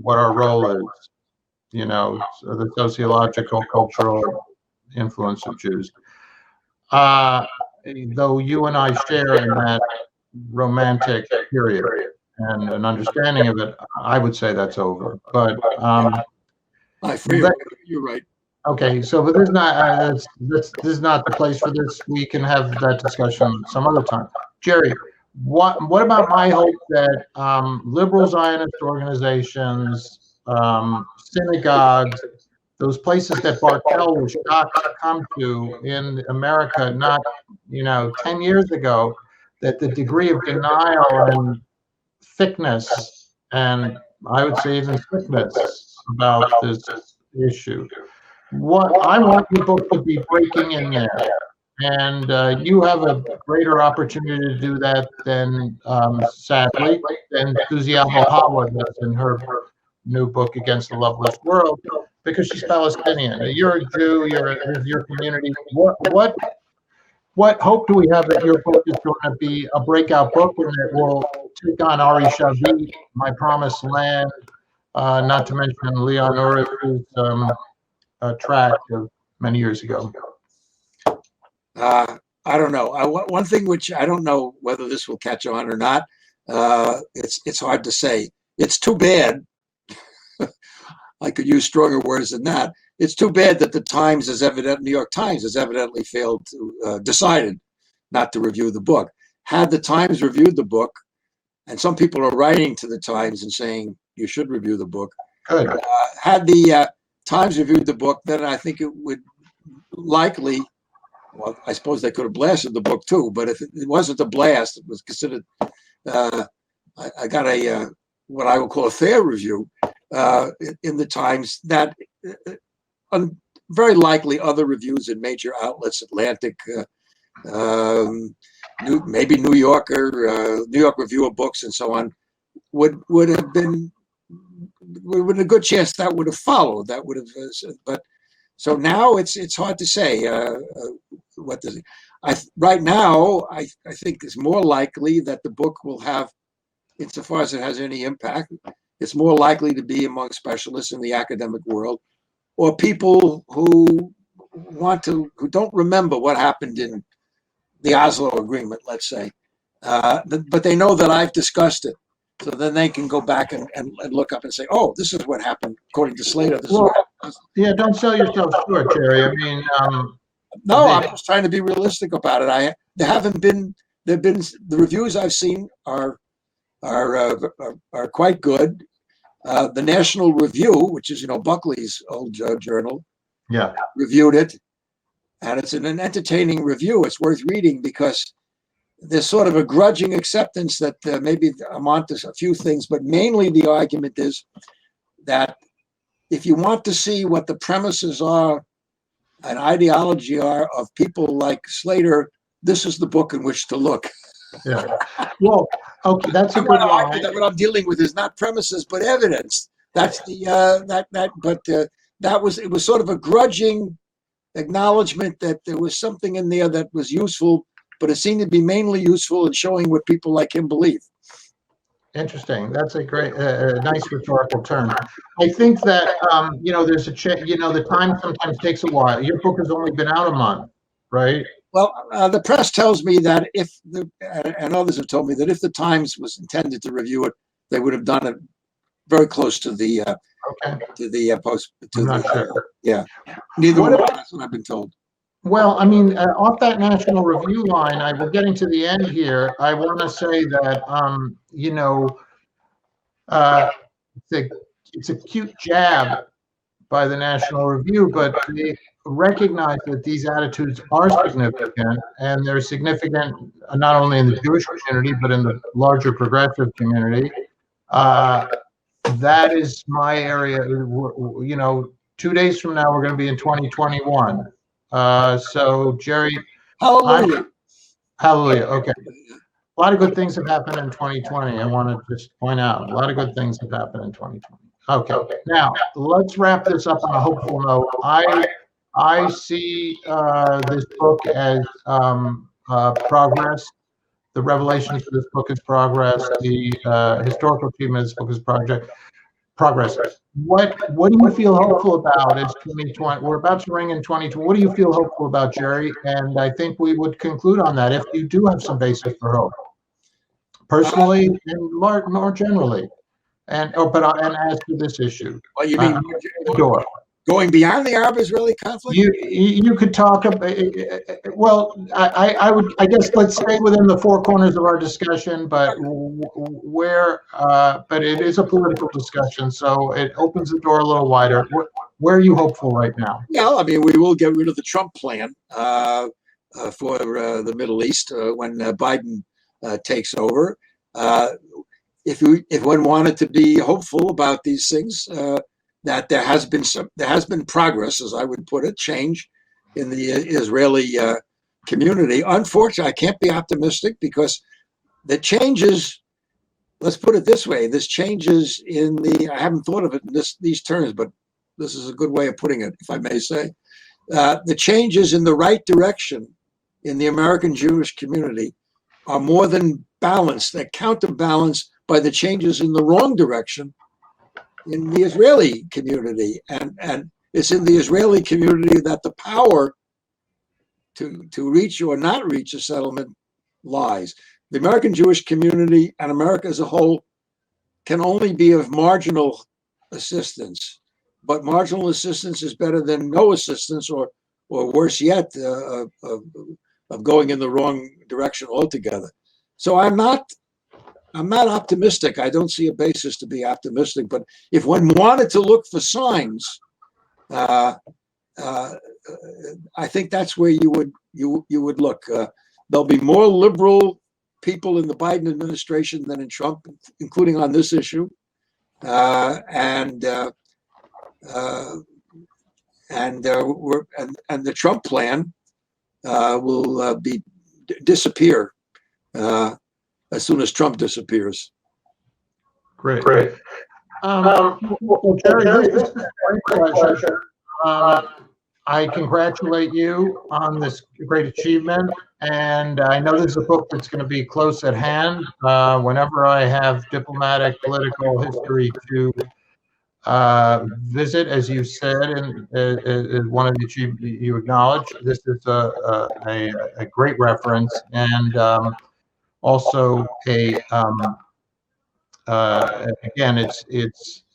what our role is, so the sociological, cultural influence of Jews. Though you and I share in that romantic period and an understanding of it, I would say that's over. But I fear you're right. okay, so but this is not this is not the place for this. We can have that discussion some other time. Jerry, what about my hope that liberal Zionist organizations, synagogues, those places that Bartel was shocked to come to in America, not 10 years ago, that the degree of denial and thickness, and I would say even sickness about this issue. What I want your book to be breaking in there, and you have a greater opportunity to do that than, sadly, than Susie Hawa does in her new book Against the Loveless World, because she's Palestinian. You're a Jew. You're your community. What hope do we have that your book is going to be a breakout book and it will take on Ari Shavit, My Promised Land, not to mention Leon Uris's tract of many years ago? I don't know. One thing which I don't know whether this will catch on or not. It's hard to say. It's too bad. I could use stronger words than that. It's too bad that the New York Times has evidently failed to decided not to review the book. Had the Times reviewed the book, and some people are writing to the Times and saying you should review the book. Good. Had the Times reviewed the book, then I think it would likely. Well, I suppose they could have blasted the book too, but if it wasn't a blast, it was considered. I got a what I would call a fair review in the Times. That very likely other reviews in major outlets, Atlantic, maybe New Yorker, New York Review of Books, and so on, would have been with a good chance that would have followed. That would have, but so now it's hard to say. What does it? Right now, I think it's more likely that the book will have, insofar as it has any impact, it's more likely to be among specialists in the academic world, or people who don't remember what happened in the Oslo Agreement, let's say, but they know that I've discussed it. So then they can go back and look up and say, oh, this is what happened according to Slater. Yeah, don't sell yourself short, Jerry. I mean, no, I'm just trying to be realistic about it. There've been the reviews I've seen are quite good. The National Review, which is Buckley's old journal, reviewed it, and it's an entertaining review. It's worth reading because there's sort of a grudging acceptance that maybe I'm onto a few things, but mainly the argument is that if you want to see what the premises are and ideology are of people like Slater, this is the book in which to look. Yeah. Well, okay, that's a good line. That what I'm dealing with is not premises but evidence. That's the it was sort of a grudging acknowledgement that there was something in there that was useful, but it seemed to be mainly useful in showing what people like him believe. Interesting. That's a great, nice rhetorical term. I think that there's the time sometimes takes a while. Your book has only been out a month, right? Well, the press tells me that and others have told me that if the Times was intended to review it, they would have done it very close to the post. I'm not sure. Yeah. Neither one. That's what I've been told. Well, I mean, off that National Review line, we're getting to the end here. I want to say that, it's a cute jab by the National Review, but they recognize that these attitudes are significant, and they're significant not only in the Jewish community, but in the larger progressive community. That is my area. 2 days from now, we're going to be in 2021. So Jerry, hallelujah. Hallelujah. Okay. A lot of good things have happened in 2020. I want to just point out a lot of good things have happened in 2020. Okay. Now let's wrap this up on a hopeful note. I see this book as progress. The revelations of this book is progress. The historical achievement of this book is progress. What do you feel hopeful about as 2020? We're about to ring in 2020. What do you feel hopeful about, Jerry? And I think we would conclude on that if you do have some basis for hope, personally and more generally. And as to this issue, Well, you mean door. Going beyond the Arab-Israeli conflict? You could talk about. Well, I guess let's stay within the four corners of our discussion, but but it is a political discussion, so it opens the door a little wider. Where are you hopeful right now? Yeah, I mean, we will get rid of the Trump plan for the Middle East when Biden takes over. If one wanted to be hopeful about these things, that there has been progress, as I would put it, change in the Israeli community. Unfortunately, I can't be optimistic because the changes. Let's put it this way: this changes in the. I haven't thought of it in these terms, but this is a good way of putting it, if I may say. The changes in the right direction in the American Jewish community are more than balanced. They're counterbalanced by the changes in the wrong direction in the Israeli community. And it's in the Israeli community that the power to reach or not reach a settlement lies. The American Jewish community and America as a whole can only be of marginal assistance, but marginal assistance is better than no assistance, or worse yet, of going in the wrong direction altogether. So I'm not optimistic. I don't see a basis to be optimistic. But if one wanted to look for signs, I think that's where you would look. There'll be more liberal people in the Biden administration than in Trump, including on this issue, and the Trump plan will disappear as soon as Trump disappears. Great. Well, Jerry, this is a great pleasure. I congratulate you on this great achievement, and I know this is a book that's going to be close at hand. Whenever I have diplomatic political history to visit, as you said, and one of the achievements you acknowledge, this is a great reference, and also again,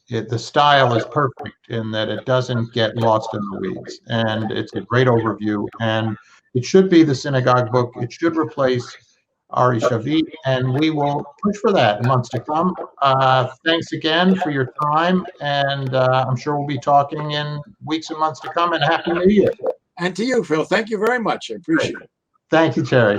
the style is perfect in that it doesn't get lost in the weeds, and it's a great overview, and it should be the synagogue book. It should replace Ari Shavit, and we will push for that in months to come. Thanks again for your time, and I'm sure we'll be talking in weeks and months to come, and Happy New Year. And to you, Phil, thank you very much. I appreciate it. Thank you, Jerry.